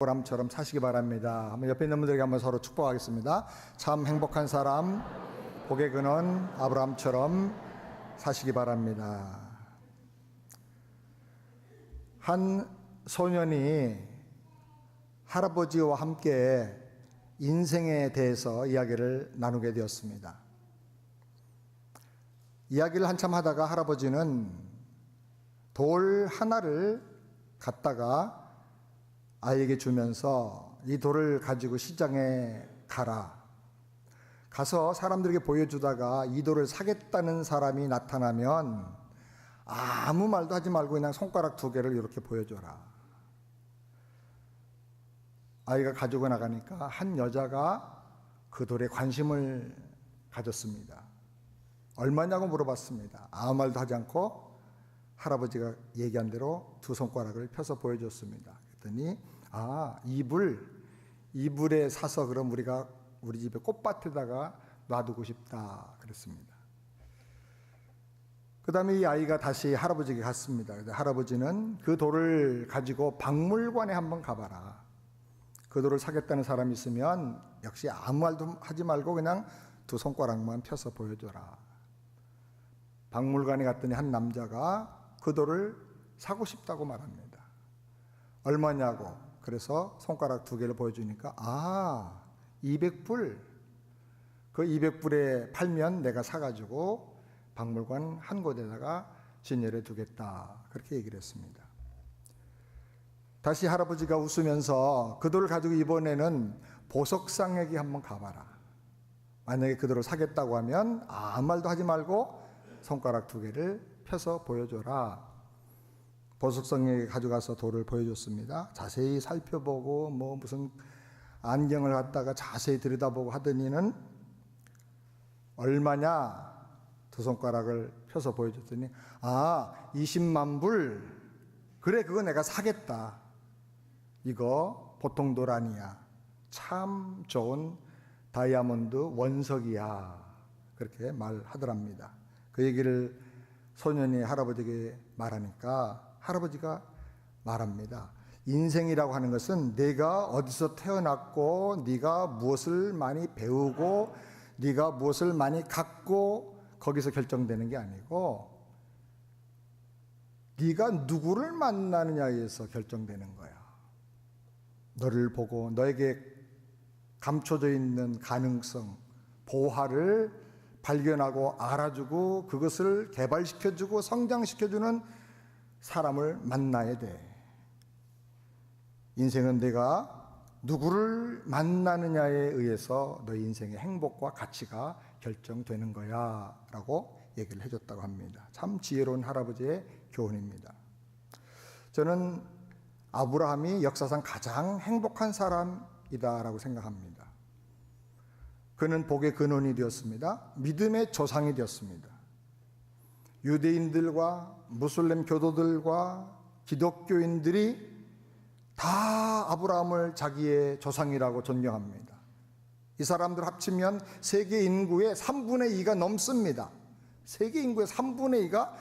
아브라함처럼 사시기 바랍니다. 한번 옆에 있는 분들에게 한번 서로 축복하겠습니다. 참 행복한 사람, 복의 근원 아브라함처럼 사시기 바랍니다. 한 소년이 할아버지와 함께 인생에 대해서 이야기를 나누게 되었습니다. 이야기를 한참 하다가 할아버지는 돌 하나를 갖다가 아이에게 주면서 이 돌을 가지고 시장에 가서 사람들에게 보여주다가 이 돌을 사겠다는 사람이 나타나면 아무 말도 하지 말고 그냥 손가락 2개를 이렇게 보여줘라. 아이가 가지고 나가니까 한 여자가 그 돌에 관심을 가졌습니다. 얼마냐고 물어봤습니다. 아무 말도 하지 않고 할아버지가 얘기한 대로 2 손가락을 펴서 보여줬습니다. 그랬더니 이불에 사서 그럼 우리가 우리 집에 꽃밭에다가 놔두고 싶다 그랬습니다. 그 다음에 이 아이가 다시 할아버지에게 갔습니다. 할아버지는 그 돌을 가지고 박물관에 한번 가봐라. 그 돌을 사겠다는 사람이 있으면 역시 아무 말도 하지 말고 그냥 2 손가락만 펴서 보여줘라. 박물관에 갔더니 한 남자가 그 돌을 사고 싶다고 말합니다. 얼마냐고. 그래서 손가락 2개를 보여주니까 200불. 그 200불에 팔면 내가 사가지고 박물관 한 곳에다가 진열해 두겠다. 그렇게 얘기를 했습니다. 다시 할아버지가 웃으면서 그 돌을 가지고 이번에는 보석상에게 한번 가봐라. 만약에 그 돌을 사겠다고 하면 아무 말도 하지 말고 손가락 2개를 펴서 보여줘라. 보석성에게 가져가서 돌을 보여줬습니다. 자세히 살펴보고 무슨 안경을 갖다가 자세히 들여다보고 하더니는 얼마냐 2 손가락을 펴서 보여줬더니 20만 불. 그래, 그거 내가 사겠다. 이거 보통 돌 아니야. 참 좋은 다이아몬드 원석이야. 그렇게 말하더랍니다. 그 얘기를 소년이 할아버지에게 말하니까 할아버지가 말합니다. 인생이라고 하는 것은 내가 어디서 태어났고 네가 무엇을 많이 배우고 네가 무엇을 많이 갖고 거기서 결정되는 게 아니고 네가 누구를 만나느냐에서 결정되는 거야. 너를 보고 너에게 감춰져 있는 가능성, 보화를 발견하고 알아주고 그것을 개발시켜주고 성장시켜주는 사람을 만나야 돼. 인생은 내가 누구를 만나느냐에 의해서 너의 인생의 행복과 가치가 결정되는 거야 라고 얘기를 해줬다고 합니다. 참 지혜로운 할아버지의 교훈입니다. 저는 아브라함이 역사상 가장 행복한 사람이다라고 생각합니다. 그는 복의 근원이 되었습니다. 믿음의 조상이 되었습니다. 유대인들과 무슬림 교도들과 기독교인들이 다 아브라함을 자기의 조상이라고 존경합니다. 이 사람들 합치면 세계 인구의 3분의 2가 넘습니다. 세계 인구의 3분의 2가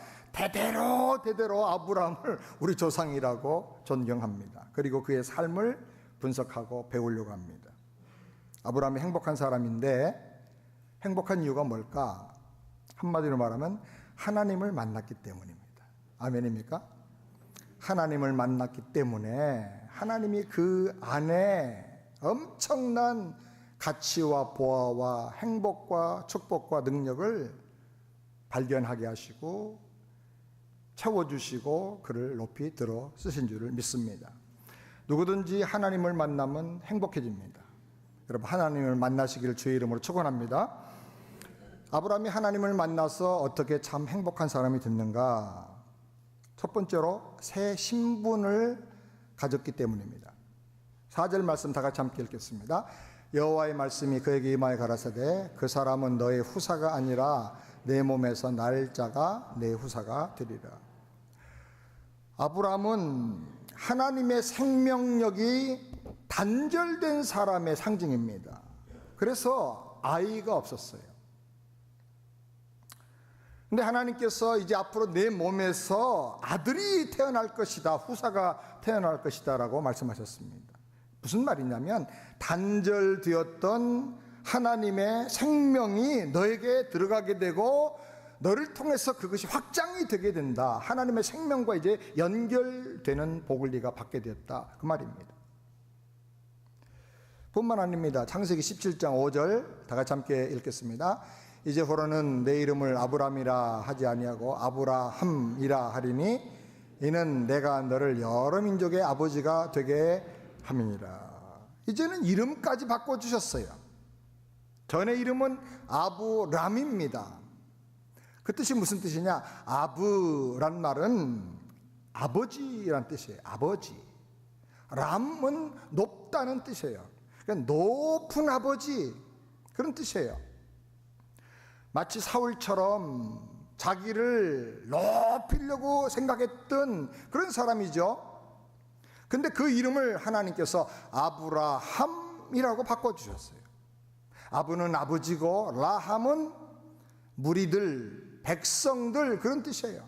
대대로 아브라함을 우리 조상이라고 존경합니다. 그리고 그의 삶을 분석하고 배우려고 합니다. 아브라함이 행복한 사람인데 행복한 이유가 뭘까? 한마디로 말하면 하나님을 만났기 때문입니다. 아멘입니까? 하나님을 만났기 때문에 하나님이 그 안에 엄청난 가치와 보화와 행복과 축복과 능력을 발견하게 하시고 채워주시고 그를 높이 들어 쓰신 줄을 믿습니다. 누구든지 하나님을 만나면 행복해집니다. 여러분, 하나님을 만나시기를 주의 이름으로 축원합니다. 아브라함이 하나님을 만나서 어떻게 참 행복한 사람이 됐는가? 첫 번째로 새 신분을 가졌기 때문입니다. 4절 말씀 다 같이 함께 읽겠습니다. 여호와의 말씀이 그에게 임하여 가라사대 그 사람은 너의 후사가 아니라 내 몸에서 날 자가 내 후사가 되리라. 아브라함은 하나님의 생명력이 단절된 사람의 상징입니다. 그래서 아이가 없었어요. 근데 하나님께서 이제 앞으로 내 몸에서 아들이 태어날 것이다, 후사가 태어날 것이다 라고 말씀하셨습니다. 무슨 말이냐면 단절되었던 하나님의 생명이 너에게 들어가게 되고 너를 통해서 그것이 확장이 되게 된다. 하나님의 생명과 이제 연결되는 복을 네가 받게 되었다, 그 말입니다. 뿐만 아닙니다. 창세기 17장 5절 다 같이 함께 읽겠습니다. 이제후로는 내 이름을 아브람이라 하지 아니하고 아브라함이라 하리니 이는 내가 너를 여러 민족의 아버지가 되게 함이니라. 이제는 이름까지 바꿔주셨어요. 전의 이름은 아브람입니다. 그 뜻이 무슨 뜻이냐? 아브란 말은 아버지란 뜻이에요. 아버지. 람은 높다는 뜻이에요. 그러니까 높은 아버지, 그런 뜻이에요. 마치 사울처럼 자기를 높이려고 생각했던 그런 사람이죠. 근데 그 이름을 하나님께서 아브라함이라고 바꿔주셨어요. 아브는 아버지고 라함은 무리들, 백성들, 그런 뜻이에요.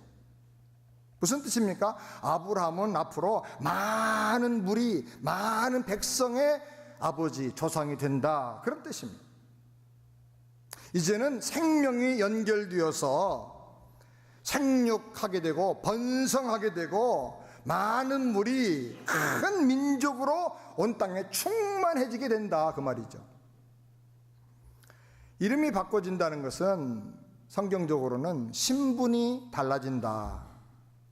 무슨 뜻입니까? 아브라함은 앞으로 많은 무리, 많은 백성의 아버지, 조상이 된다, 그런 뜻입니다. 이제는 생명이 연결되어서 생육하게 되고 번성하게 되고 많은 무리, 큰 민족으로 온 땅에 충만해지게 된다, 그 말이죠. 이름이 바꿔진다는 것은 성경적으로는 신분이 달라진다,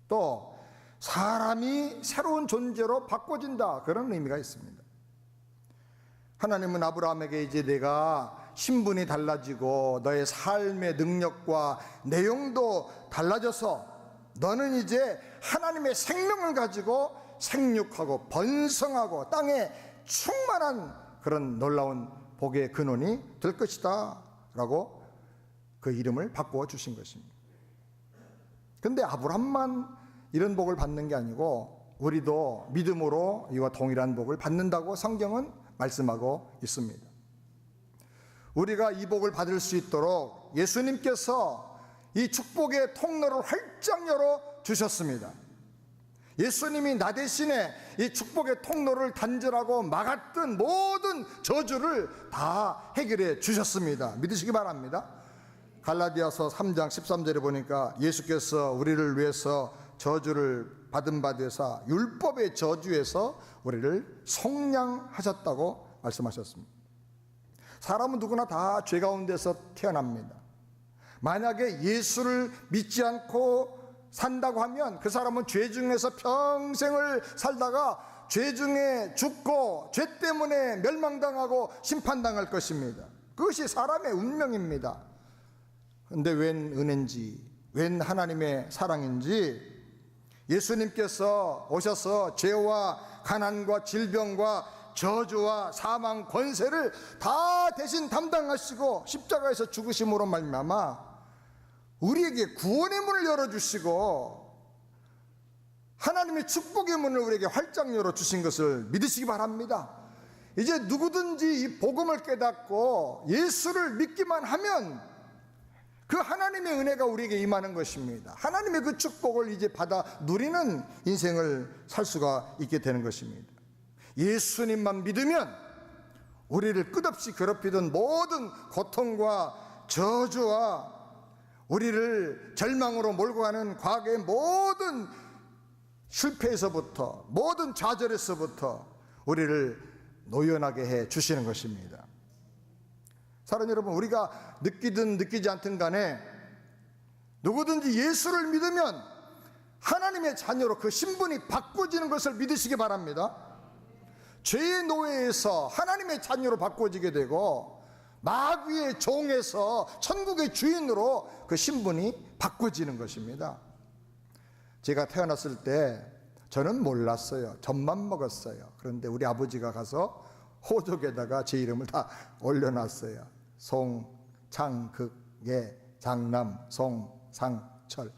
또 사람이 새로운 존재로 바꿔진다, 그런 의미가 있습니다. 하나님은 아브라함에게 이제 내가 신분이 달라지고 너의 삶의 능력과 내용도 달라져서 너는 이제 하나님의 생명을 가지고 생육하고 번성하고 땅에 충만한 그런 놀라운 복의 근원이 될 것이다 라고 그 이름을 바꾸어 주신 것입니다. 그런데 아브람만 이런 복을 받는 게 아니고 우리도 믿음으로 이와 동일한 복을 받는다고 성경은 말씀하고 있습니다. 우리가 이 복을 받을 수 있도록 예수님께서 이 축복의 통로를 활짝 열어 주셨습니다. 예수님이 나 대신에 이 축복의 통로를 단절하고 막았던 모든 저주를 다 해결해 주셨습니다. 믿으시기 바랍니다. 갈라디아서 3장 13절에 보니까 예수께서 우리를 위해서 저주를 받은 바 되사 율법의 저주에서 우리를 속량하셨다고 말씀하셨습니다. 사람은 누구나 다 죄 가운데서 태어납니다. 만약에 예수를 믿지 않고 산다고 하면 그 사람은 죄 중에서 평생을 살다가 죄 중에 죽고 죄 때문에 멸망당하고 심판당할 것입니다. 그것이 사람의 운명입니다. 그런데 웬 은혜인지, 웬 하나님의 사랑인지 예수님께서 오셔서 죄와 가난과 질병과 저주와 사망 권세를 다 대신 담당하시고 십자가에서 죽으심으로 말미암아 우리에게 구원의 문을 열어주시고 하나님의 축복의 문을 우리에게 활짝 열어주신 것을 믿으시기 바랍니다. 이제 누구든지 이 복음을 깨닫고 예수를 믿기만 하면 그 하나님의 은혜가 우리에게 임하는 것입니다. 하나님의 그 축복을 이제 받아 누리는 인생을 살 수가 있게 되는 것입니다. 예수님만 믿으면 우리를 끝없이 괴롭히던 모든 고통과 저주와 우리를 절망으로 몰고 가는 과거의 모든 실패에서부터 모든 좌절에서부터 우리를 노연하게 해 주시는 것입니다. 사랑하는 여러분, 우리가 느끼든 느끼지 않든 간에 누구든지 예수를 믿으면 하나님의 자녀로 그 신분이 바꿔지는 것을 믿으시기 바랍니다. 죄의 노예에서 하나님의 자녀로 바꿔지게 되고 마귀의 종에서 천국의 주인으로 그 신분이 바꿔지는 것입니다. 제가 태어났을 때 저는 몰랐어요. 젖만 먹었어요. 그런데 우리 아버지가 가서 호적에다가 제 이름을 다 올려놨어요. 송, 창, 극, 예, 장남, 송, 상, 철.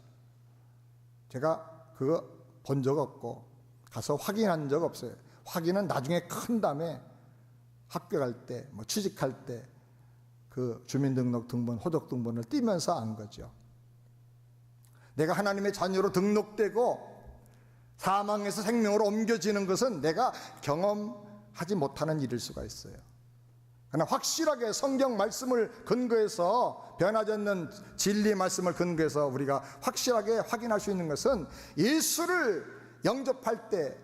제가 그거 본 적 없고 가서 확인한 적 없어요. 확인은 나중에 큰 다음에 학교 갈 때, 뭐 취직할 때 그 주민등록 등본, 호적 등본을 띄면서 안 거죠. 내가 하나님의 자녀로 등록되고 사망에서 생명으로 옮겨지는 것은 내가 경험 하지 못하는 일일 수가 있어요. 그러나 확실하게 성경 말씀을 근거해서, 변하지 않는 진리 말씀을 근거해서 우리가 확실하게 확인할 수 있는 것은, 예수를 영접할 때,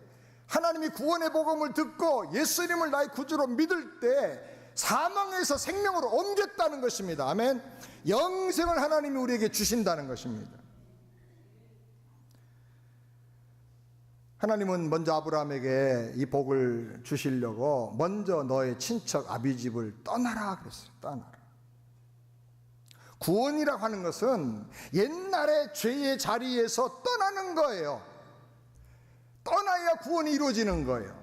하나님이 구원의 복음을 듣고 예수님을 나의 구주로 믿을 때 사망에서 생명으로 옮겼다는 것입니다. 아멘. 영생을 하나님이 우리에게 주신다는 것입니다. 하나님은 먼저 아브라함에게 이 복을 주시려고 먼저 너의 친척 아비집을 떠나라 그랬어요. 떠나라. 구원이라고 하는 것은 옛날의 죄의 자리에서 떠나는 거예요. 떠나야 구원이 이루어지는 거예요.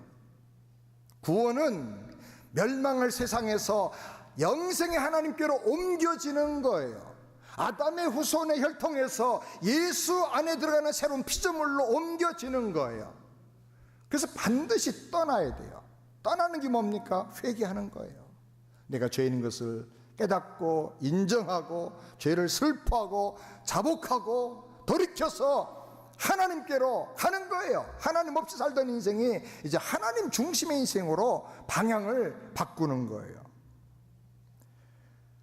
구원은 멸망할 세상에서 영생의 하나님께로 옮겨지는 거예요. 아담의 후손의 혈통에서 예수 안에 들어가는 새로운 피조물로 옮겨지는 거예요. 그래서 반드시 떠나야 돼요. 떠나는 게 뭡니까? 회개하는 거예요. 내가 죄인인 것을 깨닫고 인정하고 죄를 슬퍼하고 자복하고 돌이켜서 하나님께로 가는 거예요. 하나님 없이 살던 인생이 이제 하나님 중심의 인생으로 방향을 바꾸는 거예요.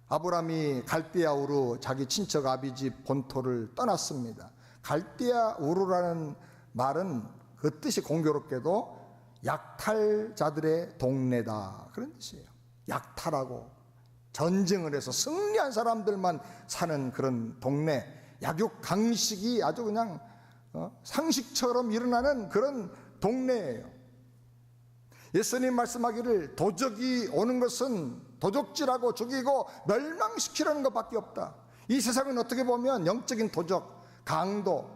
아브라함이 갈대아 우르 자기 친척 아비집 본토를 떠났습니다. 갈대아 우르라는 말은 그 뜻이 공교롭게도 약탈자들의 동네다 그런 뜻이에요. 약탈하고 전쟁을 해서 승리한 사람들만 사는 그런 동네, 약육강식이 아주 그냥 상식처럼 일어나는 그런 동네예요. 예수님 말씀하기를 도적이 오는 것은 도적질하고 죽이고 멸망시키라는 것밖에 없다. 이 세상은 어떻게 보면 영적인 도적, 강도,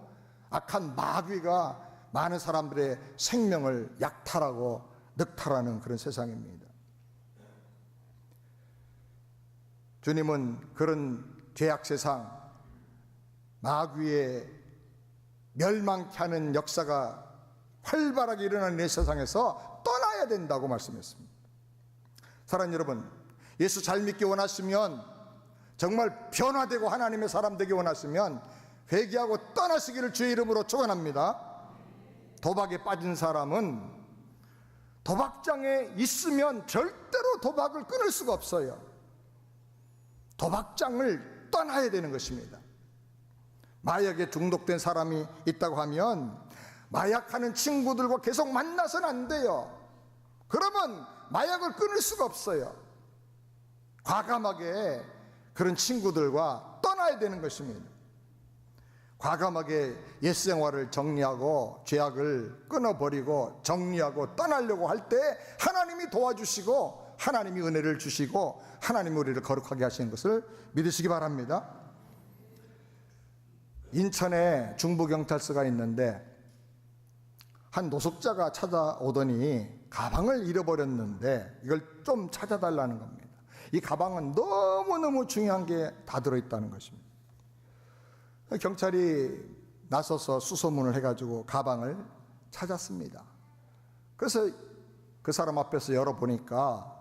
악한 마귀가 많은 사람들의 생명을 약탈하고 늑탈하는 그런 세상입니다. 주님은 그런 죄악 세상, 마귀의 멸망케 하는 역사가 활발하게 일어나는 이 세상에서 떠나야 된다고 말씀했습니다. 사랑하는 여러분, 예수 잘 믿기 원하시면, 정말 변화되고 하나님의 사람 되기 원하시면 회개하고 떠나시기를 주의 이름으로 축원합니다. 도박에 빠진 사람은 도박장에 있으면 절대로 도박을 끊을 수가 없어요. 도박장을 떠나야 되는 것입니다. 마약에 중독된 사람이 있다고 하면 마약하는 친구들과 계속 만나서는 안 돼요. 그러면 마약을 끊을 수가 없어요. 과감하게 그런 친구들과 떠나야 되는 것입니다. 과감하게 옛 생활을 정리하고 죄악을 끊어버리고 정리하고 떠나려고 할 때 하나님이 도와주시고 하나님이 은혜를 주시고 하나님이 우리를 거룩하게 하시는 것을 믿으시기 바랍니다. 인천에 중부경찰서가 있는데 한 노숙자가 찾아오더니 가방을 잃어버렸는데 이걸 좀 찾아달라는 겁니다. 이 가방은 너무너무 중요한 게 다 들어있다는 것입니다. 경찰이 나서서 수소문을 해가지고 가방을 찾았습니다. 그래서 그 사람 앞에서 열어보니까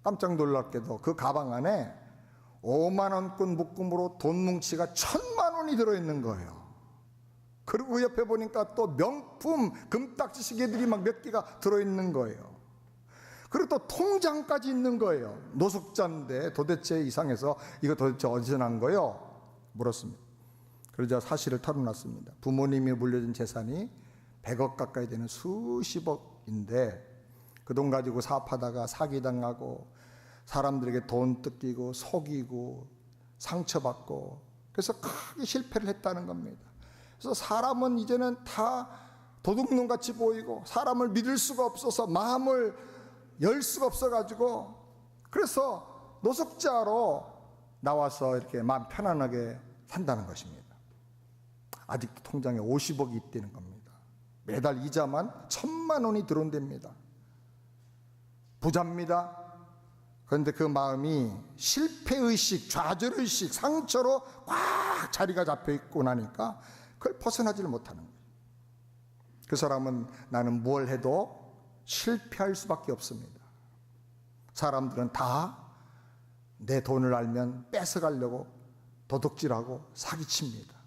깜짝 놀랍게도 그 가방 안에 5만 원권 묶음으로 돈 뭉치가 1,000만 원이 들어있는 거예요. 그리고 그 옆에 보니까 또 명품 금딱지 시계들이 막 몇 개가 들어있는 거예요. 그리고 또 통장까지 있는 거예요. 노숙자인데 도대체 이상해서 이거 도대체 어디서 난 거예요? 물었습니다. 그러자 사실을 털어놨습니다. 부모님이 물려준 재산이 100억 가까이 되는 수십억인데 그 돈 가지고 사업하다가 사기당하고 사람들에게 돈 뜯기고 속이고 상처받고 그래서 크게 실패를 했다는 겁니다. 그래서 사람은 이제는 다 도둑놈같이 보이고 사람을 믿을 수가 없어서 마음을 열 수가 없어가지고 그래서 노숙자로 나와서 이렇게 마음 편안하게 산다는 것입니다. 아직도 통장에 50억이 있다는 겁니다. 매달 이자만 1,000만 원이 들어온답니다. 부자입니다. 그런데 그 마음이 실패의식, 좌절의식, 상처로 꽉 자리가 잡혀 있고 나니까 그걸 벗어나지를 못하는 거예요. 그 사람은 나는 뭘 해도 실패할 수밖에 없습니다. 사람들은 다 내 돈을 알면 뺏어가려고 도둑질하고 사기칩니다.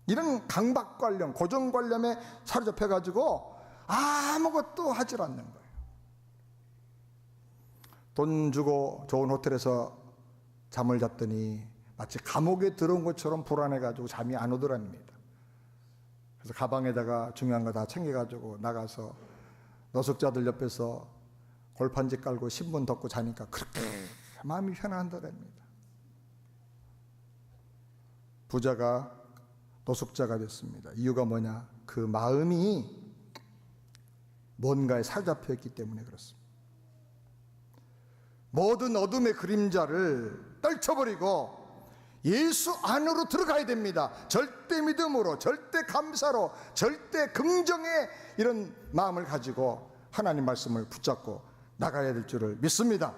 이런 강박관념, 고정관념에 사로잡혀가지고 아무것도 하질 않는 거예요. 돈 주고 좋은 호텔에서 잠을 잤더니 마치 감옥에 들어온 것처럼 불안해가지고 잠이 안 오더랍니다. 그래서 가방에다가 중요한 거 다 챙겨가지고 나가서 노숙자들 옆에서 골판지 깔고 신문 덮고 자니까 그렇게 마음이 편안하더랍니다. 부자가 노숙자가 됐습니다. 이유가 뭐냐? 그 마음이 뭔가에 사로잡혀 있기 때문에 그렇습니다. 모든 어둠의 그림자를 떨쳐버리고 예수 안으로 들어가야 됩니다. 절대 믿음으로, 절대 감사로, 절대 긍정의 이런 마음을 가지고 하나님 말씀을 붙잡고 나가야 될 줄을 믿습니다.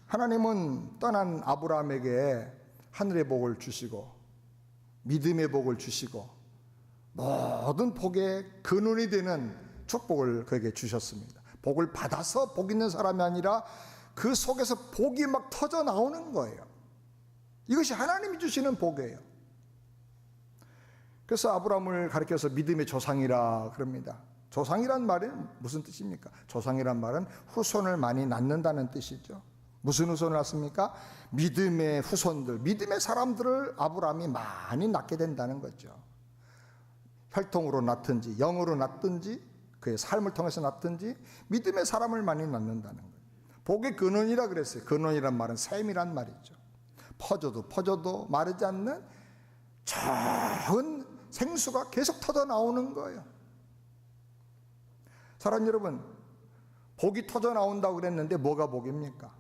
하나님은 떠난 아브라함에게 하늘의 복을 주시고 믿음의 복을 주시고 모든 복의 근원이 되는 축복을 그에게 주셨습니다. 복을 받아서 복 있는 사람이 아니라 그 속에서 복이 막 터져 나오는 거예요. 이것이 하나님이 주시는 복이에요. 그래서 아브라함을 가리켜서 믿음의 조상이라 그럽니다. 조상이란 말은 무슨 뜻입니까? 조상이란 말은 후손을 많이 낳는다는 뜻이죠. 무슨 후손을 낳습니까? 믿음의 후손들, 믿음의 사람들을 아브라함이 많이 낳게 된다는 거죠. 혈통으로 낳든지 영으로 낳든지 그의 삶을 통해서 낳든지 믿음의 사람을 많이 낳는다는 거예요. 복의 근원이라 그랬어요. 근원이란 말은 샘이란 말이죠. 퍼져도 마르지 않는 좋은 생수가 계속 터져 나오는 거예요. 사랑 여러분, 복이 터져 나온다고 그랬는데 뭐가 복입니까?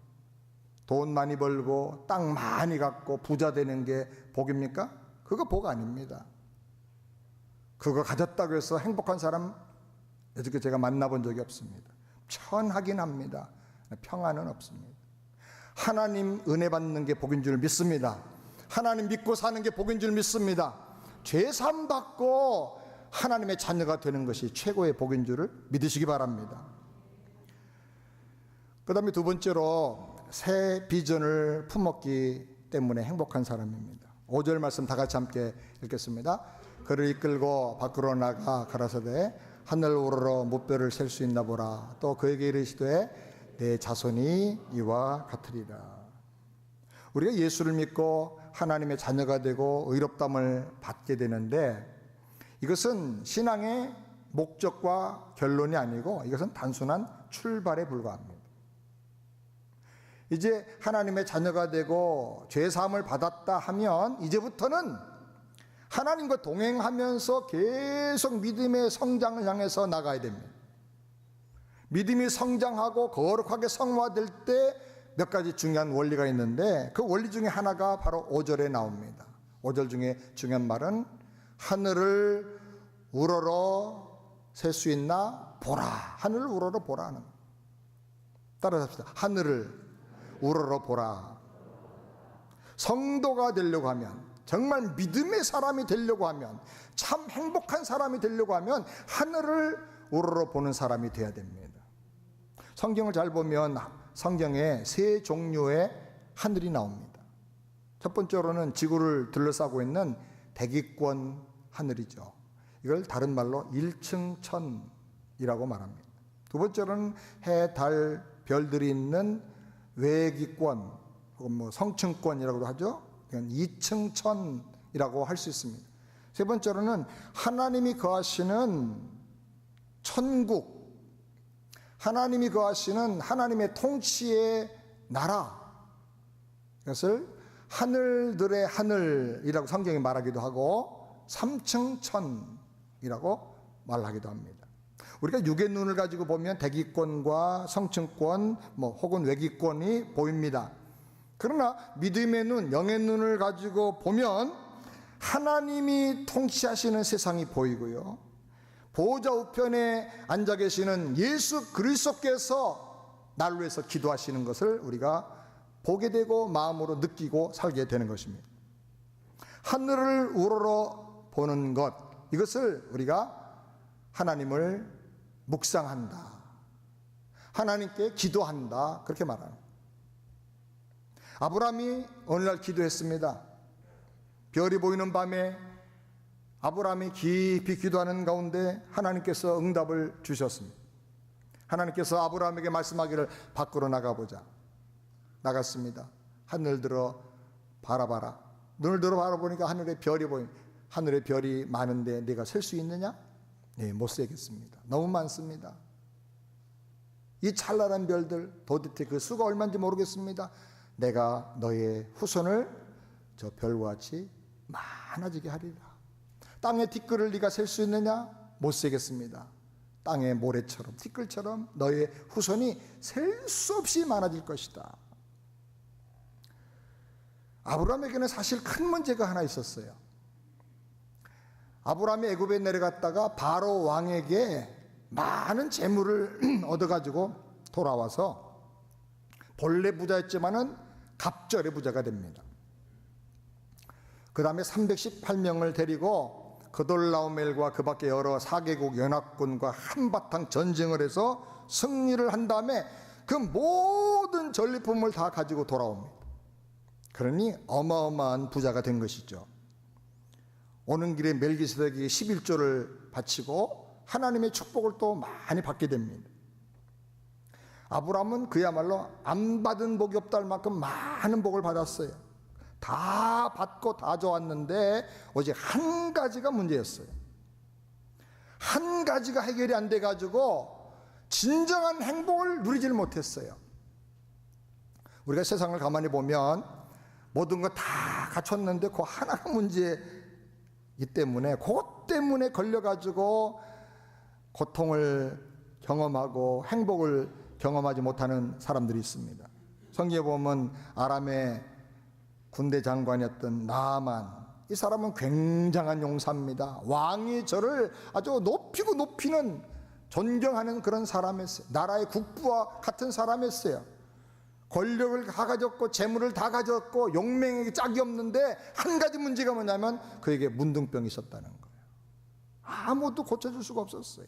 돈 많이 벌고 땅 많이 갖고 부자 되는 게 복입니까? 그거 복 아닙니다. 그거 가졌다고 해서 행복한 사람 여태까지 제가 만나본 적이 없습니다. 편하긴 합니다. 평안은 없습니다. 하나님 은혜 받는 게 복인 줄 믿습니다. 하나님 믿고 사는 게 복인 줄 믿습니다. 죄산 받고 하나님의 자녀가 되는 것이 최고의 복인 줄을 믿으시기 바랍니다. 그 다음에 두 번째로 새 비전을 품었기 때문에 행복한 사람입니다. 5절 말씀 다 같이 함께 읽겠습니다. 그를 이끌고 밖으로 나가 가라사대 하늘 우러러 무뼈를 셀 수 있나 보라. 또 그에게 이르시되 내 자손이 이와 같으리라. 우리가 예수를 믿고 하나님의 자녀가 되고 의롭다함을 받게 되는데 이것은 신앙의 목적과 결론이 아니고 이것은 단순한 출발에 불과합니다. 이제 하나님의 자녀가 되고 죄사함을 받았다 하면 이제부터는 하나님과 동행하면서 계속 믿음의 성장을 향해서 나가야 됩니다. 믿음이 성장하고 거룩하게 성화될 때 몇 가지 중요한 원리가 있는데 그 원리 중에 하나가 바로 5절에 나옵니다. 5절 중에 중요한 말은 하늘을 우러러 셀 수 있나 보라. 하늘을 우러러 보라는 거예요. 따라합시다. 하늘을 우러러 보라. 성도가 되려고 하면, 정말 믿음의 사람이 되려고 하면, 참 행복한 사람이 되려고 하면 하늘을 우러러 보는 사람이 돼야 됩니다. 성경을 잘 보면 성경에 세 종류의 하늘이 나옵니다. 첫 번째로는 지구를 둘러싸고 있는 대기권 하늘이죠. 이걸 다른 말로 일층천이라고 말합니다. 두 번째로는 해, 달, 별들이 있는 외기권 혹은 뭐 성층권이라고도 하죠. 이건 이층천이라고 할 수 있습니다. 세 번째로는 하나님이 거하시는 천국, 하나님이 거하시는 하나님의 통치의 나라, 이것을 하늘들의 하늘이라고 성경이 말하기도 하고 삼층천이라고 말하기도 합니다. 우리가 육의 눈을 가지고 보면 대기권과 성층권 혹은 외기권이 보입니다. 그러나 믿음의 눈, 영의 눈을 가지고 보면 하나님이 통치하시는 세상이 보이고요, 보호자 우편에 앉아 계시는 예수 그리스도께서 나를 위해서 기도하시는 것을 우리가 보게 되고 마음으로 느끼고 살게 되는 것입니다. 하늘을 우러러 보는 것, 이것을 우리가 하나님을 묵상한다, 하나님께 기도한다, 그렇게 말합니다. 아브라함이 어느 날 기도했습니다. 별이 보이는 밤에 아브라함이 깊이 기도하는 가운데 하나님께서 응답을 주셨습니다. 하나님께서 아브라함에게 말씀하기를 밖으로 나가보자. 나갔습니다. 하늘 들어 바라봐라. 눈을 들어 바라보니까 하늘에 별이 보입니다. 하늘에 별이 많은데 네가 셀 수 있느냐? 네, 못 세겠습니다. 너무 많습니다. 이 찬란한 별들 도대체 그 수가 얼마인지 모르겠습니다. 내가 너의 후손을 저 별과 같이 많아지게 하리라. 땅의 티끌을 네가 셀 수 있느냐? 못 세겠습니다. 땅의 모래처럼 티끌처럼 너의 후손이 셀 수 없이 많아질 것이다. 아브라함에게는 사실 큰 문제가 하나 있었어요. 아브라함이 애굽에 내려갔다가 바로 왕에게 많은 재물을 얻어가지고 돌아와서 본래 부자였지만은 갑절의 부자가 됩니다. 그 다음에 318명을 데리고 그돌라오멜과 그 밖에 여러 4개국 연합군과 한바탕 전쟁을 해서 승리를 한 다음에 그 모든 전리품을 다 가지고 돌아옵니다. 그러니 어마어마한 부자가 된 것이죠. 오는 길에 멜기세덱이 11조를 바치고 하나님의 축복을 또 많이 받게 됩니다. 아브라함은 그야말로 안 받은 복이 없다 할 만큼 많은 복을 받았어요. 다 받고 다 좋았는데 오직 한 가지가 문제였어요. 한 가지가 해결이 안 돼가지고 진정한 행복을 누리지를 못했어요. 우리가 세상을 가만히 보면 모든 거 다 갖췄는데 그 하나가 문제이기 때문에 그것 때문에 걸려가지고 고통을 경험하고 행복을 경험하지 못하는 사람들이 있습니다. 성경에 보면 아람의 군대 장관이었던 나아만, 이 사람은 굉장한 용사입니다. 왕이 저를 아주 높이고 높이는 존경하는 그런 사람이었어요. 나라의 국부와 같은 사람이었어요. 권력을 다 가졌고 재물을 다 가졌고 용맹에게 짝이 없는데 한 가지 문제가 뭐냐면 그에게 문둥병이 있었다는 거예요. 아무것도 고쳐줄 수가 없었어요.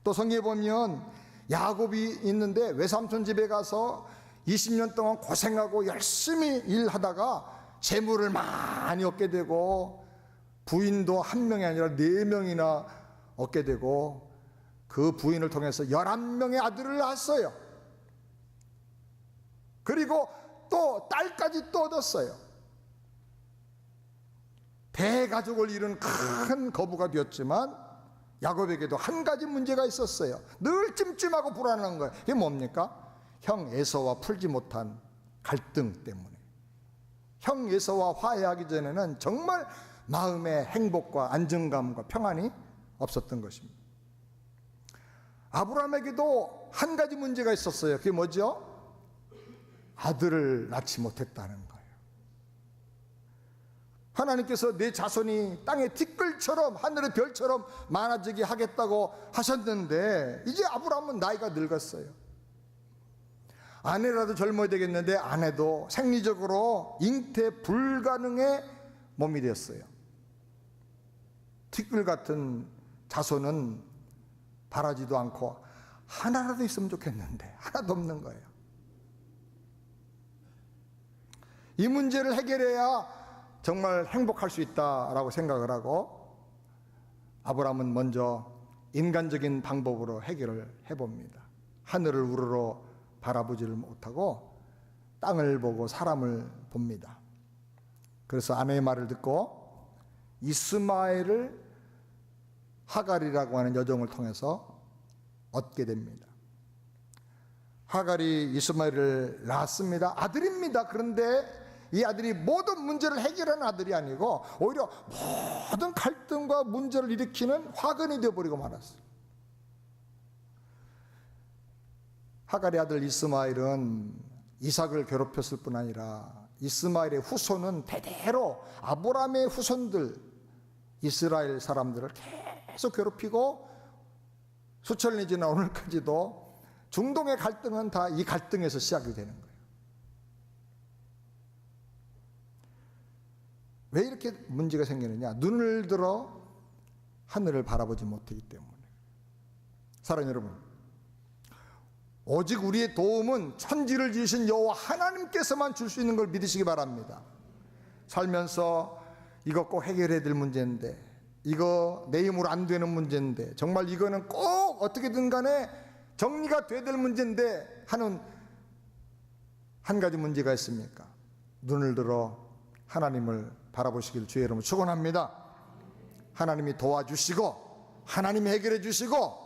또 성경에 보면 야곱이 있는데 외삼촌 집에 가서 20년 동안 고생하고 열심히 일하다가 재물을 많이 얻게 되고 부인도 한 명이 아니라 4명이나 얻게 되고 그 부인을 통해서 11명의 아들을 낳았어요. 그리고 또 딸까지 또 얻었어요. 대가족을 이룬 큰 거부가 되었지만 야곱에게도 한 가지 문제가 있었어요. 늘 찜찜하고 불안한 거예요. 이게 뭡니까? 형 에서와 풀지 못한 갈등 때문에. 형 에서와 화해하기 전에는 정말 마음의 행복과 안정감과 평안이 없었던 것입니다. 아브라함에게도 한 가지 문제가 있었어요. 그게 뭐죠? 아들을 낳지 못했다는 거예요. 하나님께서 내 자손이 땅의 티끌처럼 하늘의 별처럼 많아지게 하겠다고 하셨는데 이제 아브라함은 나이가 늙었어요. 아내라도 젊어야 되겠는데 아내도 생리적으로 잉태 불가능의 몸이 되었어요. 티끌 같은 자손은 바라지도 않고 하나라도 있으면 좋겠는데 하나도 없는 거예요. 이 문제를 해결해야 정말 행복할 수 있다라고 생각을 하고 아브라함은 먼저 인간적인 방법으로 해결을 해봅니다. 하늘을 우러러 바라보지를 못하고 땅을 보고 사람을 봅니다. 그래서 아내의 말을 듣고 이스마엘을 하갈이라고 하는 여종을 통해서 얻게 됩니다. 하갈이 이스마엘을 낳았습니다. 아들입니다. 그런데 이 아들이 모든 문제를 해결하는 아들이 아니고 오히려 모든 갈등과 문제를 일으키는 화근이 되어버리고 말았어요. 하갈의 아들 이스마엘은 이삭을 괴롭혔을 뿐 아니라 이스마엘의 후손은 대대로 아브라함의 후손들 이스라엘 사람들을 계속 괴롭히고 수천 년 지난 오늘까지도 중동의 갈등은 다 이 갈등에서 시작이 되는 거예요. 왜 이렇게 문제가 생기느냐? 눈을 들어 하늘을 바라보지 못하기 때문에. 사랑하는 여러분, 오직 우리의 도움은 천지를 지으신 여호와 하나님께서만 줄 수 있는 걸 믿으시기 바랍니다. 살면서 이거 꼭 해결해야 될 문제인데, 이거 내 힘으로 안 되는 문제인데, 정말 이거는 꼭 꼭 어떻게든 간에 정리가 돼야 될 문제인데 하는 한 가지 문제가 있습니까? 눈을 들어 하나님을 바라보시길 주의 이름으로 축원합니다. 하나님이 도와주시고 하나님이 해결해 주시고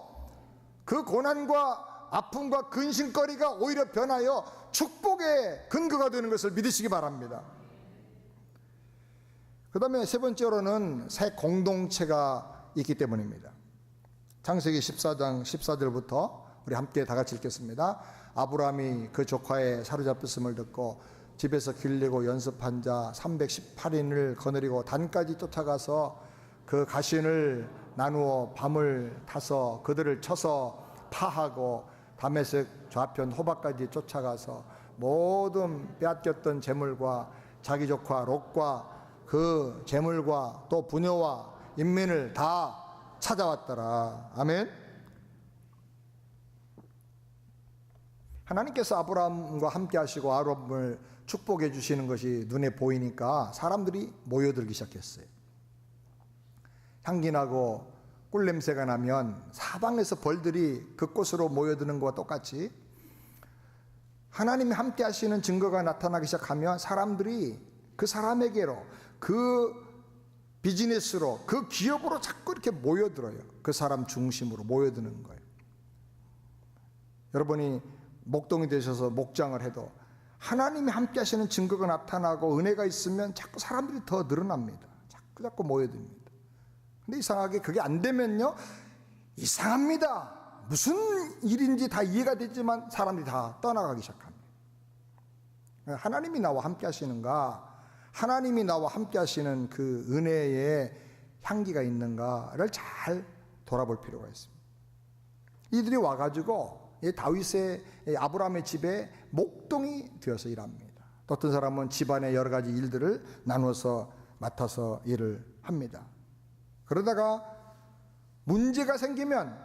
그 고난과 아픔과 근심거리가 오히려 변하여 축복의 근거가 되는 것을 믿으시기 바랍니다. 그 다음에 세 번째로는 새 공동체가 있기 때문입니다. 창세기 14장 14절부터 우리 함께 다 같이 읽겠습니다. 아브라함이 그 조카의 사로잡혔음을 듣고 집에서 길리고 연습한 자 318인을 거느리고 단까지 쫓아가서 그 가신을 나누어 밤을 타서 그들을 쳐서 파하고 다메섹 좌편 호박까지 쫓아가서 모든 빼앗겼던 재물과 자기 조카 롯과 그 재물과 또 부녀와 인민을 다 찾아왔더라. 아멘. 하나님께서 아브라함과 함께 하시고 아브라함을 축복해 주시는 것이 눈에 보이니까 사람들이 모여들기 시작했어요. 향기나고 꿀냄새가 나면 사방에서 벌들이 그곳으로 모여드는 것과 똑같이 하나님이 함께 하시는 증거가 나타나기 시작하면 사람들이 그 사람에게로 그 비즈니스로 그 기업으로 자꾸 이렇게 모여들어요. 그 사람 중심으로 모여드는 거예요. 여러분이 목동이 되셔서 목장을 해도 하나님이 함께 하시는 증거가 나타나고 은혜가 있으면 자꾸 사람들이 더 늘어납니다. 자꾸 모여듭니다. 근데 이상하게 그게 안 되면요, 이상합니다. 무슨 일인지 다 이해가 되지만 사람들이 다 떠나가기 시작합니다. 하나님이 나와 함께 하시는가, 하나님이 나와 함께 하시는 그 은혜의 향기가 있는가를 잘 돌아볼 필요가 있습니다. 이들이 와가지고 다윗의 아브라함의 집에 목동이 되어서 일합니다. 또 어떤 사람은 집안의 여러 가지 일들을 나누어서 맡아서 일을 합니다. 그러다가 문제가 생기면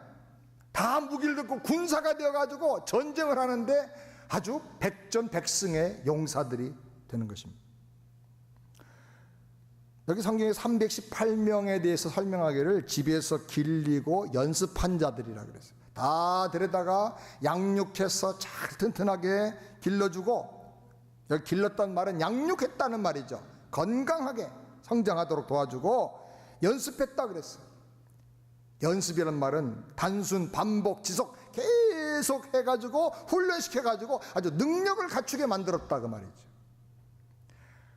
다 무기를 들고 군사가 되어가지고 전쟁을 하는데 아주 백전백승의 용사들이 되는 것입니다. 여기 성경에 318명에 대해서 설명하기를 집에서 길리고 연습한 자들이라 그랬어요. 다 데려다가 양육해서 잘 튼튼하게 길러주고, 여기 길렀단 말은 양육했다는 말이죠. 건강하게 성장하도록 도와주고 연습했다 그랬어요. 연습이라는 말은 단순 반복 지속 계속 해가지고 훈련시켜가지고 아주 능력을 갖추게 만들었다 그 말이죠.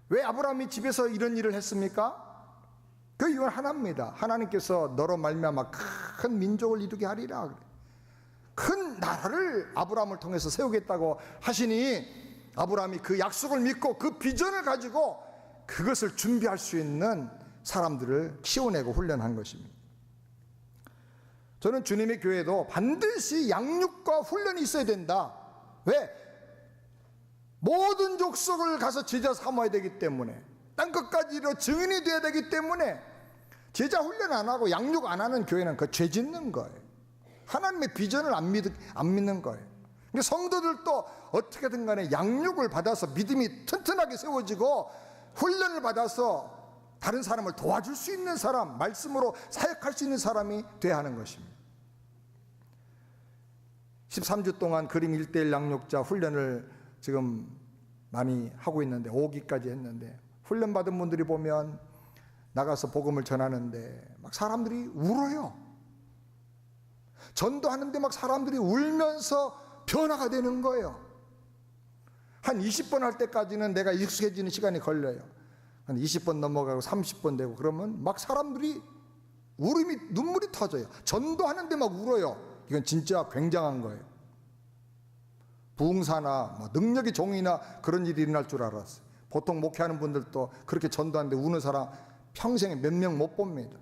왜 아브라함이 집에서 이런 일을 했습니까? 그 이유는 하나입니다. 하나님께서 너로 말미암아 큰 민족을 이루게 하리라. 큰 나라를 아브라함을 통해서 세우겠다고 하시니 아브라함이 그 약속을 믿고 그 비전을 가지고 그것을 준비할 수 있는 사람들을 키워내고 훈련한 것입니다. 저는 주님의 교회도 반드시 양육과 훈련이 있어야 된다. 왜? 모든 족속을 가서 제자 삼아야 되기 때문에, 땅끝까지로 증인이 되어야 되기 때문에 제자 훈련 안 하고 양육 안 하는 교회는 그 죄 짓는 거예요. 하나님의 비전을 안 믿는 거예요. 근데 성도들도 어떻게든 간에 양육을 받아서 믿음이 튼튼하게 세워지고 훈련을 받아서 다른 사람을 도와줄 수 있는 사람, 말씀으로 사역할 수 있는 사람이 돼야 하는 것입니다. 13주 동안 그림 1:1 양육자 훈련을 지금 많이 하고 있는데 5기까지 했는데, 훈련받은 분들이 보면 나가서 복음을 전하는데 막 사람들이 울어요. 전도하는데 막 사람들이 울면서 변화가 되는 거예요. 한 20번 할 때까지는 내가 익숙해지는 시간이 걸려요. 한 20번 넘어가고 30번 되고 그러면 막 사람들이 울음이, 눈물이 터져요. 전도하는데 막 울어요. 이건 진짜 굉장한 거예요. 부흥사나 뭐 능력의 종이나 그런 일이 일어날 줄 알았어요. 보통 목회하는 분들도 그렇게 전도하는데 우는 사람 평생에 몇 명 못 봅니다.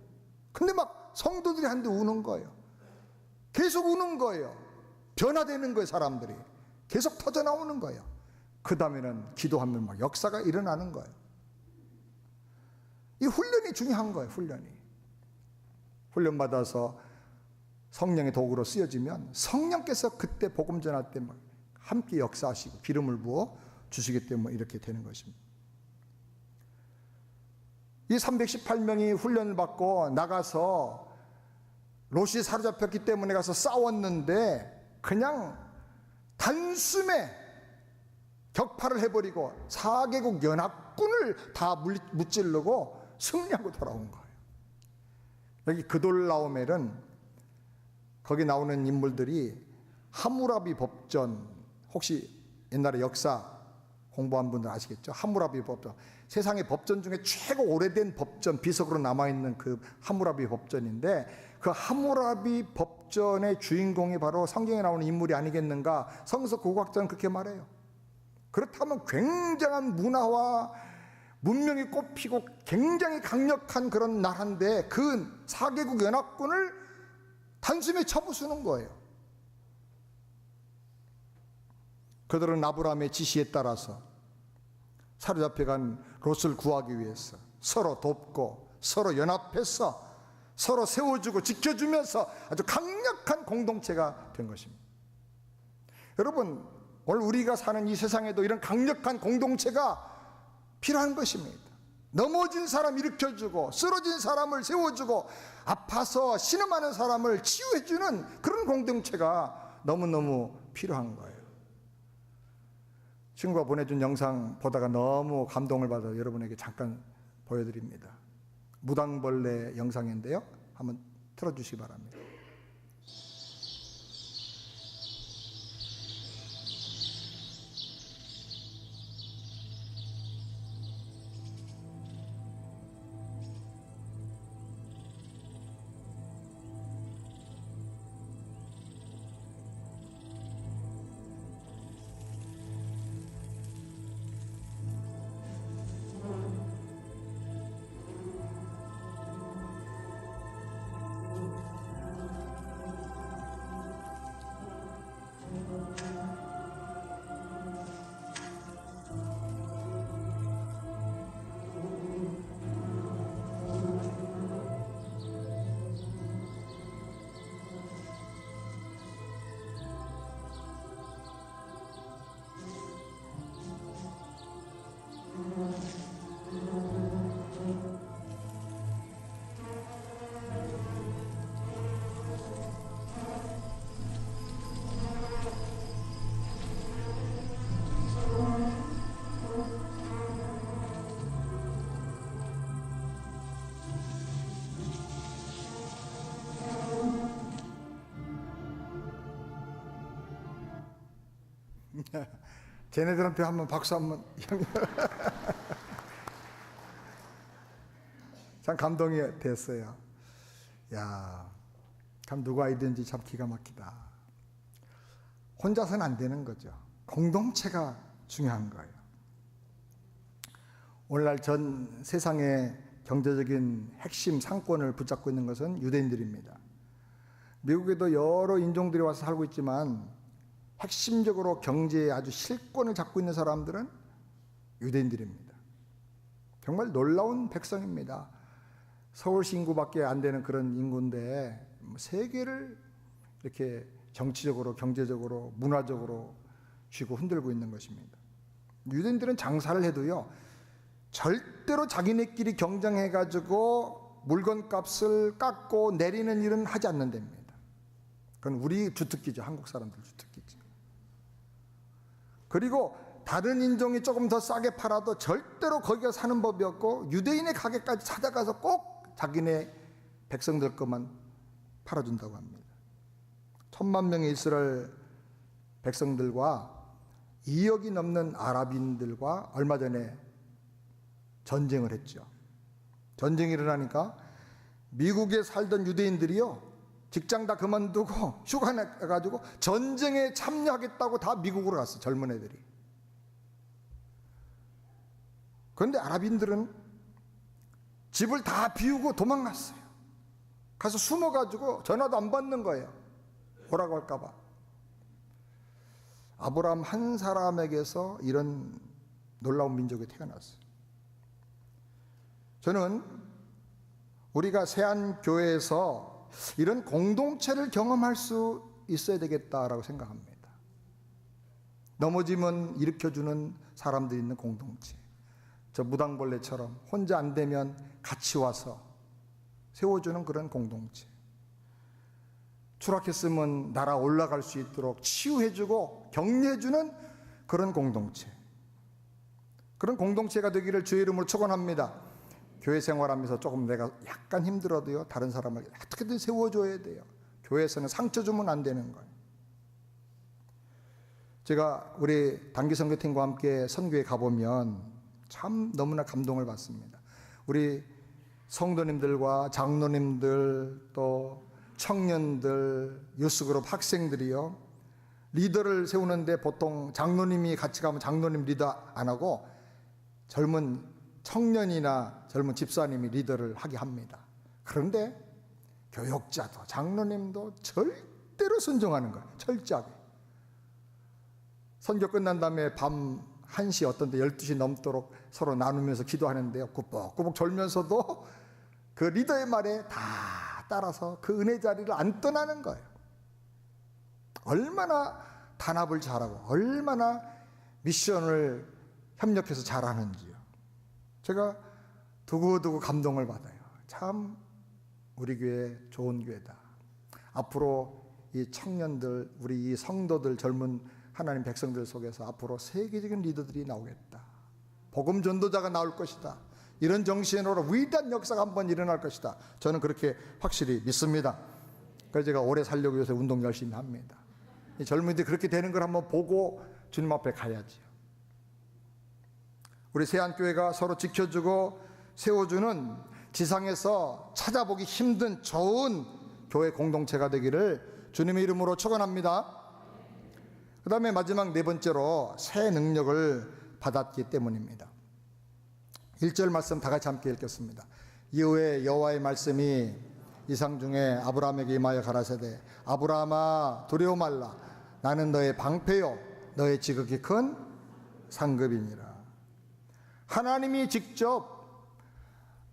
근데 막 성도들이 하는데 우는 거예요. 계속 우는 거예요. 변화되는 거예요. 사람들이 계속 터져 나오는 거예요. 그 다음에는 기도하면 막 역사가 일어나는 거예요. 이 훈련이 중요한 거예요. 훈련받아서 성령의 도구로 쓰여지면 성령께서 그때 복음 전할 때 막 함께 역사하시고 기름을 부어 주시기 때문에 이렇게 되는 것입니다. 이 318명이 훈련을 받고 나가서 롯이 사로잡혔기 때문에 가서 싸웠는데 그냥 단숨에 격파를 해버리고 4개국 연합군을 다 무찌르고 승리하고 돌아온 거예요. 여기 그돌라오멜은 거기 나오는 인물들이 하무라비 법전, 혹시 옛날에 역사 공부한 분들 아시겠죠? 하무라비 법전, 세상의 법전 중에 최고 오래된 법전, 비석으로 남아있는 그 하무라비 법전인데, 그 하무라비 법전의 주인공이 바로 성경에 나오는 인물이 아니겠는가, 성서 고고학자는 그렇게 말해요. 그렇다면 굉장한 문화와 문명이 꼽히고 굉장히 강력한 그런 나라인데 그 4개국 연합군을 단숨에 쳐부수는 거예요. 그들은 아브라함의 지시에 따라서 사로잡혀간 롯을 구하기 위해서 서로 돕고 서로 연합해서 서로 세워주고 지켜주면서 아주 강력한 공동체가 된 것입니다. 여러분, 오늘 우리가 사는 이 세상에도 이런 강력한 공동체가 필요한 것입니다. 넘어진 사람 일으켜주고 쓰러진 사람을 세워주고 아파서 신음하는 사람을 치유해주는 그런 공동체가 너무너무 필요한 거예요. 친구가 보내준 영상 보다가 너무 감동을 받아 여러분에게 잠깐 보여드립니다. 무당벌레 영상인데요, 한번 틀어주시기 바랍니다. 쟤네들한테 한번 박수 한번. 참 감동이 됐어요. 야, 참 누가 아이든지 참 기가 막히다. 혼자서는 안 되는 거죠. 공동체가 중요한 거예요. 오늘날 전 세상의 경제적인 핵심 상권을 붙잡고 있는 것은 유대인들입니다. 미국에도 여러 인종들이 와서 살고 있지만 핵심적으로 경제에 아주 실권을 잡고 있는 사람들은 유대인들입니다. 정말 놀라운 백성입니다. 서울시 인구밖에 안 되는 그런 인구인데 세계를 이렇게 정치적으로, 경제적으로, 문화적으로 쥐고 흔들고 있는 것입니다. 유대인들은 장사를 해도요, 절대로 자기네끼리 경쟁해가지고 물건값을 깎고 내리는 일은 하지 않는답니다. 그건 우리 주특기죠. 한국 사람들 주특기죠. 그리고 다른 인종이 조금 더 싸게 팔아도 절대로 거기가 사는 법이 없고 유대인의 가게까지 찾아가서 꼭 자기네 백성들 것만 팔아준다고 합니다. 1,000만 명의 이스라엘 백성들과 2억이 넘는 아랍인들과 얼마 전에 전쟁을 했죠. 전쟁이 일어나니까 미국에 살던 유대인들이요, 직장 다 그만두고 휴가 내가지고 전쟁에 참여하겠다고 다 미국으로 갔어, 젊은 애들이. 그런데 아랍인들은 집을 다 비우고 도망갔어요. 가서 숨어가지고 전화도 안 받는 거예요. 오라고 할까봐. 아브라함 한 사람에게서 이런 놀라운 민족이 태어났어요. 저는 우리가 세안교회에서 이런 공동체를 경험할 수 있어야 되겠다라고 생각합니다. 넘어지면 일으켜주는 사람들이 있는 공동체. 저 무당벌레처럼 혼자 안 되면 같이 와서 세워주는 그런 공동체. 추락했으면 날아 올라갈 수 있도록 치유해주고 격려해주는 그런 공동체, 그런 공동체가 되기를 주의 이름으로 축원합니다. 교회 생활하면서 조금 내가 약간 힘들어도요, 다른 사람을 어떻게든 세워줘야 돼요. 교회에서는 상처 주면 안 되는 거예요. 제가 우리 단기 선교팀과 함께 선교에 가보면 참 너무나 감동을 받습니다. 우리 성도님들과 장로님들, 또 청년들, 유스그룹 학생들이요, 리더를 세우는데 보통 장로님이 같이 가면 장로님 리더 안 하고 젊은 청년이나 젊은 집사님이 리더를 하게 합니다. 그런데 교역자도 장로님도 절대로 순종하는 거예요. 철저하게. 선교 끝난 다음에 밤 1시, 어떤 때 12시 넘도록 서로 나누면서 기도하는데요, 꾸벅꾸벅 졸면서도 그 리더의 말에 다 따라서 그 은혜 자리를 안 떠나는 거예요. 얼마나 단합을 잘하고 얼마나 미션을 협력해서 잘하는지요. 제가 두고두고 감동을 받아요. 참 우리 교회 좋은 교회다. 앞으로 이 청년들, 우리 이 성도들, 젊은 하나님 백성들 속에서 앞으로 세계적인 리더들이 나오겠다. 복음 전도자가 나올 것이다. 이런 정신으로 위대한 역사가 한번 일어날 것이다. 저는 그렇게 확실히 믿습니다. 그래서 제가 오래 살려고 요새 운동 열심히 합니다. 이 젊은이들이 그렇게 되는 걸 한번 보고 주님 앞에 가야지요. 우리 세안교회가 서로 지켜주고 세워주는 지상에서 찾아보기 힘든 좋은 교회 공동체가 되기를 주님의 이름으로 축원합니다. 그 다음에 마지막 네 번째로 새 능력을 받았기 때문입니다. 1절 말씀 다 같이 함께 읽겠습니다. 이후에 여호와의 말씀이 이상 중에 아브라함에게 임하여 가라사대, 아브라함아 두려워 말라. 나는 너의 방패요 너의 지극히 큰 상급이니라. 하나님이 직접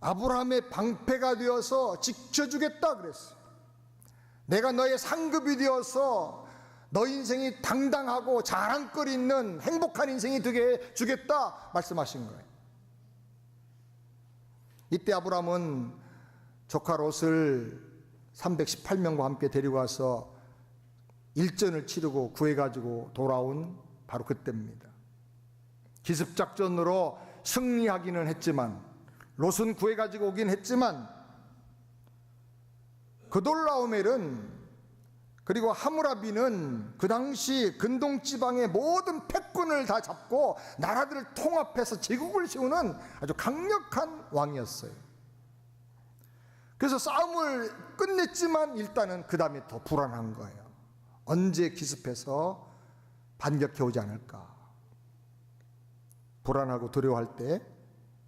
아브라함의 방패가 되어서 지켜주겠다 그랬어요. 내가 너의 상급이 되어서 너 인생이 당당하고 자랑거리 있는 행복한 인생이 되게 해주겠다 말씀하신 거예요. 이때 아브라함은 조카 롯을 318명과 함께 데리고 와서 일전을 치르고 구해가지고 돌아온 바로 그때입니다. 기습작전으로 승리하기는 했지만, 롯은 구해가지고 오긴 했지만, 그돌라오멜은 그리고 하무라비는 그 당시 근동지방의 모든 패권을 다 잡고 나라들을 통합해서 제국을 세우는 아주 강력한 왕이었어요. 그래서 싸움을 끝냈지만 일단은 그 다음에 더 불안한 거예요. 언제 기습해서 반격해 오지 않을까. 불안하고 두려워할 때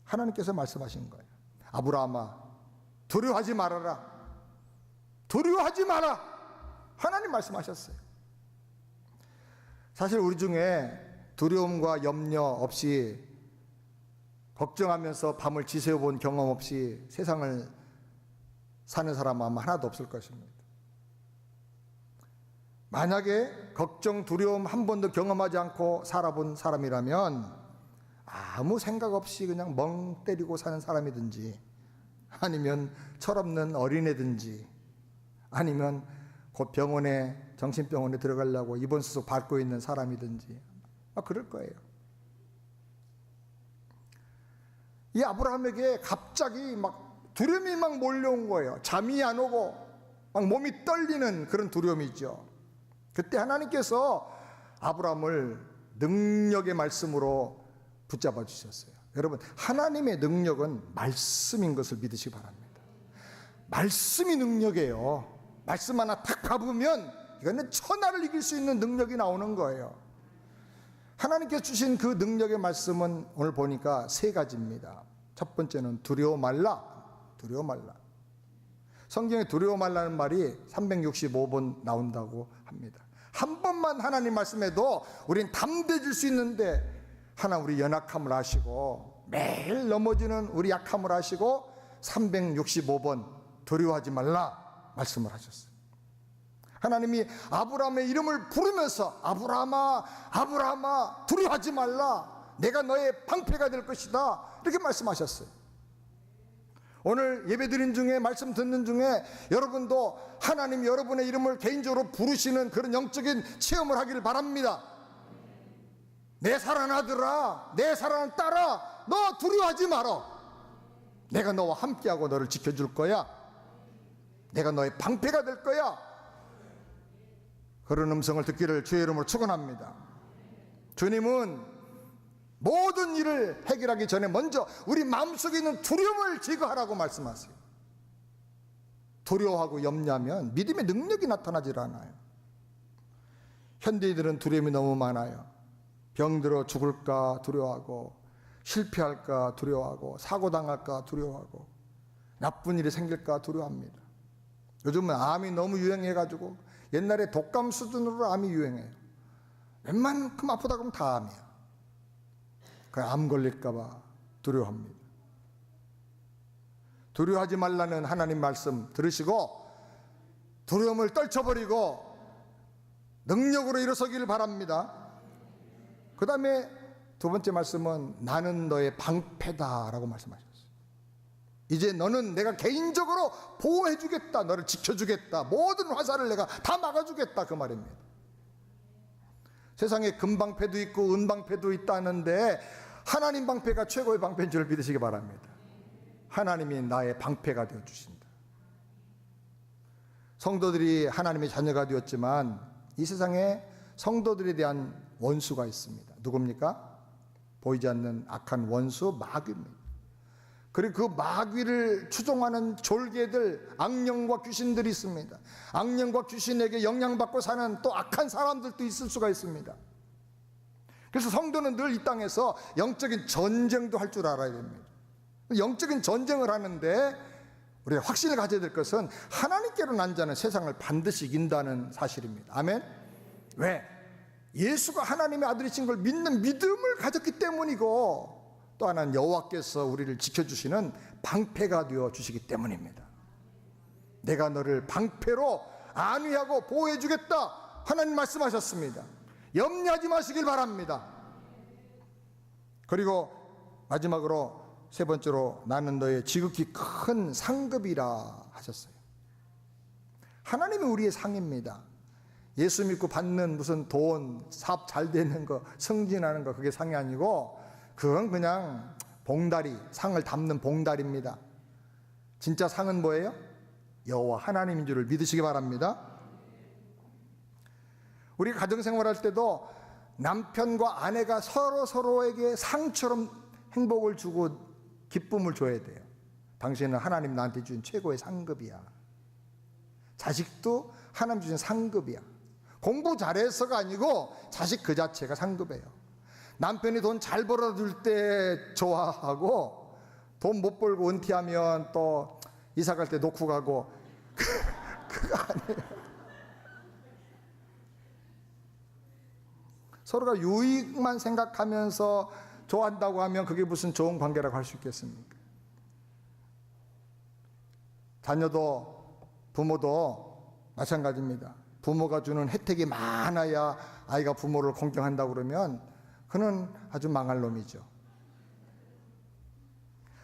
하나님께서 말씀하신 거예요. 아브라함아 두려워하지 말아라. 두려워하지 마라. 하나님 말씀하셨어요. 사실 우리 중에 두려움과 염려 없이 걱정하면서 밤을 지새워 본 경험 없이 세상을 사는 사람은 아마 하나도 없을 것입니다. 만약에 걱정, 두려움 한 번도 경험하지 않고 살아본 사람이라면 아무 생각 없이 그냥 멍 때리고 사는 사람이든지, 아니면 철없는 어린애든지, 아니면 곧 병원에, 정신병원에 들어가려고 입원 수속 밟고 있는 사람이든지 그럴 거예요. 이 아브라함에게 갑자기 막 두려움이 막 몰려온 거예요. 잠이 안 오고 막 몸이 떨리는 그런 두려움이죠. 그때 하나님께서 아브라함을 능력의 말씀으로 붙잡아 주셨어요. 여러분, 하나님의 능력은 말씀인 것을 믿으시기 바랍니다. 말씀이 능력이에요. 말씀 하나 탁 잡으면 이거는 천하를 이길 수 있는 능력이 나오는 거예요. 하나님께서 주신 그 능력의 말씀은 오늘 보니까 세 가지입니다. 첫 번째는 두려워 말라. 두려워 말라. 성경에 두려워 말라는 말이 365번 나온다고 합니다. 한 번만 하나님 말씀해도 우린 담대해질 수 있는데, 하나 우리 연약함을 아시고 매일 넘어지는 우리 약함을 아시고 365번 두려워하지 말라 말씀을 하셨어요. 하나님이 아브라함의 이름을 부르면서 아브라함아 아브라함아 두려워하지 말라. 내가 너의 방패가 될 것이다. 이렇게 말씀하셨어요. 오늘 예배드린 중에, 말씀 듣는 중에 여러분도 하나님 여러분의 이름을 개인적으로 부르시는 그런 영적인 체험을 하기를 바랍니다. 내 사랑하는 아들아, 내 사랑하는 딸아, 너 두려워하지 마라. 내가 너와 함께하고 너를 지켜줄 거야. 내가 너의 방패가 될 거야. 그런 음성을 듣기를 주의 이름으로 축원합니다. 주님은 모든 일을 해결하기 전에 먼저 우리 마음속에 있는 두려움을 제거하라고 말씀하세요. 두려워하고 염려하면 믿음의 능력이 나타나질 않아요. 현대인들은 두려움이 너무 많아요. 병들어 죽을까 두려워하고, 실패할까 두려워하고, 사고당할까 두려워하고, 나쁜 일이 생길까 두려워합니다. 요즘은 암이 너무 유행해가지고 옛날에 독감 수준으로 암이 유행해요. 웬만큼 아프다 그러면 다 암이야. 그 암 걸릴까봐 두려워합니다. 두려워하지 말라는 하나님 말씀 들으시고 두려움을 떨쳐버리고 능력으로 일어서기를 바랍니다. 그 다음에 두 번째 말씀은 나는 너의 방패다라고 말씀하셨어요. 이제 너는 내가 개인적으로 보호해주겠다, 너를 지켜주겠다, 모든 화살을 내가 다 막아주겠다, 그 말입니다. 세상에 금방패도 있고 은방패도 있다는데 하나님 방패가 최고의 방패인 줄 믿으시기 바랍니다. 하나님이 나의 방패가 되어주신다. 성도들이 하나님의 자녀가 되었지만 이 세상에 성도들에 대한 원수가 있습니다. 누굽니까? 보이지 않는 악한 원수 마귀입니다. 그리고 그 마귀를 추종하는 졸개들, 악령과 귀신들이 있습니다. 악령과 귀신에게 영향받고 사는 또 악한 사람들도 있을 수가 있습니다. 그래서 성도는 늘 이 땅에서 영적인 전쟁도 할 줄 알아야 됩니다. 영적인 전쟁을 하는데 우리가 확신을 가져야 될 것은 하나님께로 난 자는 세상을 반드시 이긴다는 사실입니다. 아멘. 왜? 예수가 하나님의 아들이신 걸 믿는 믿음을 가졌기 때문이고, 또 하나는 여호와께서 우리를 지켜주시는 방패가 되어 주시기 때문입니다. 내가 너를 방패로 안위하고 보호해 주겠다, 하나님 말씀하셨습니다. 염려하지 마시길 바랍니다. 그리고 마지막으로 세 번째로 나는 너의 지극히 큰 상급이라 하셨어요. 하나님이 우리의 상입니다. 예수 믿고 받는 무슨 돈, 사업 잘 되는 거, 승진하는 거, 그게 상이 아니고 그건 그냥 봉다리, 상을 담는 봉다리입니다. 진짜 상은 뭐예요? 여호와 하나님인 줄을 믿으시기 바랍니다. 우리 가정생활할 때도 남편과 아내가 서로에게 상처럼 행복을 주고 기쁨을 줘야 돼요. 당신은 하나님 나한테 준 최고의 상급이야. 자식도 하나님 주신 상급이야. 공부 잘해서가 아니고 자식 그 자체가 상급이에요. 남편이 돈 잘 벌어줄 때 좋아하고 돈 못 벌고 은퇴하면 또 이사 갈 때 놓고 가고 그거 아니에요. 서로가 유익만 생각하면서 좋아한다고 하면 그게 무슨 좋은 관계라고 할 수 있겠습니까? 자녀도 부모도 마찬가지입니다. 부모가 주는 혜택이 많아야 아이가 부모를 공경한다고 그러면 그는 아주 망할 놈이죠.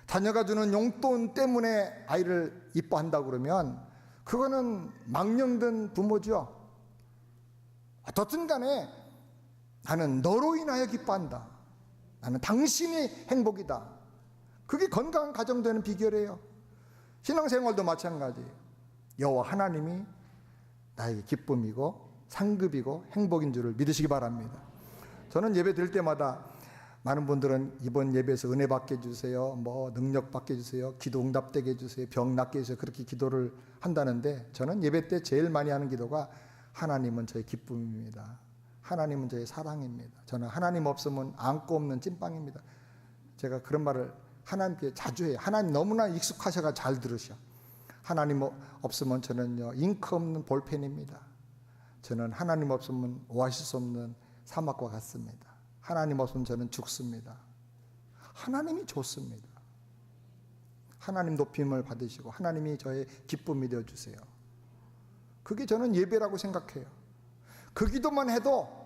자녀가 주는 용돈 때문에 아이를 이뻐한다고 그러면 그거는 망령된 부모죠. 어떻든 간에 나는 너로 인하여 기뻐한다. 나는 당신이 행복이다. 그게 건강한 가정 되는 비결이에요. 신앙생활도 마찬가지예요. 여호와 하나님이 나에게 기쁨이고 상급이고 행복인 줄을 믿으시기 바랍니다. 저는 예배 드릴 때마다 많은 분들은 이번 예배에서 은혜 받게 해주세요, 뭐 능력 받게 해주세요, 기도 응답되게 해주세요, 병 낫게 해주세요, 그렇게 기도를 한다는데 저는 예배 때 제일 많이 하는 기도가 하나님은 저의 기쁨입니다. 하나님은 저의 사랑입니다. 저는 하나님 없으면 안고 없는 찐빵입니다. 제가 그런 말을 하나님께 자주 해요. 하나님 너무나 익숙하셔가 잘 들으셔. 하나님 없으면 저는요 잉크 없는 볼펜입니다. 저는 하나님 없으면 오아시스 없는 사막과 같습니다. 하나님 없으면 저는 죽습니다. 하나님이 좋습니다. 하나님 높임을 받으시고 하나님이 저의 기쁨이 되어주세요. 그게 저는 예배라고 생각해요. 그 기도만 해도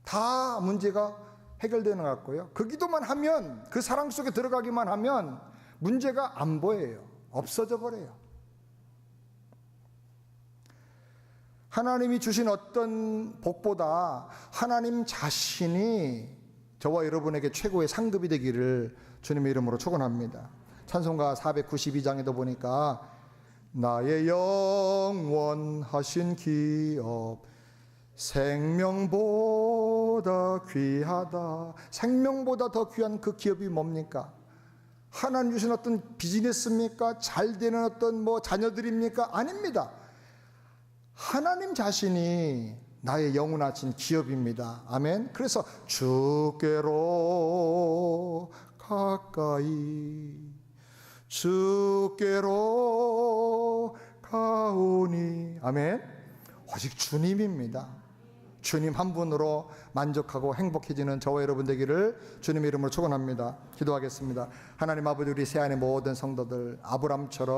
다 문제가 해결되는 것 같고요. 그 기도만 하면, 그 사랑 속에 들어가기만 하면 문제가 안 보여요. 없어져 버려요. 하나님이 주신 어떤 복보다 하나님 자신이 저와 여러분에게 최고의 상급이 되기를 주님의 이름으로 축원합니다. 찬송가 492장에도 보니까 나의 영원하신 기업 생명보다 귀하다. 생명보다 더 귀한 그 기업이 뭡니까? 하나님 주신 어떤 비즈니스입니까? 잘 되는 어떤 자녀들입니까? 아닙니다. 하나님 자신이 나의 영원하신 기업입니다. 아멘. 그래서 주께로 가까이 주께로 가오니. 아멘. 오직 주님입니다. 주님 한 분으로 만족하고 행복해지는 저와 여러분 되기를 주님의 이름으로 축원합니다. 기도하겠습니다. 하나님 아버지, 우리 새 안의 모든 성도들 아브람처럼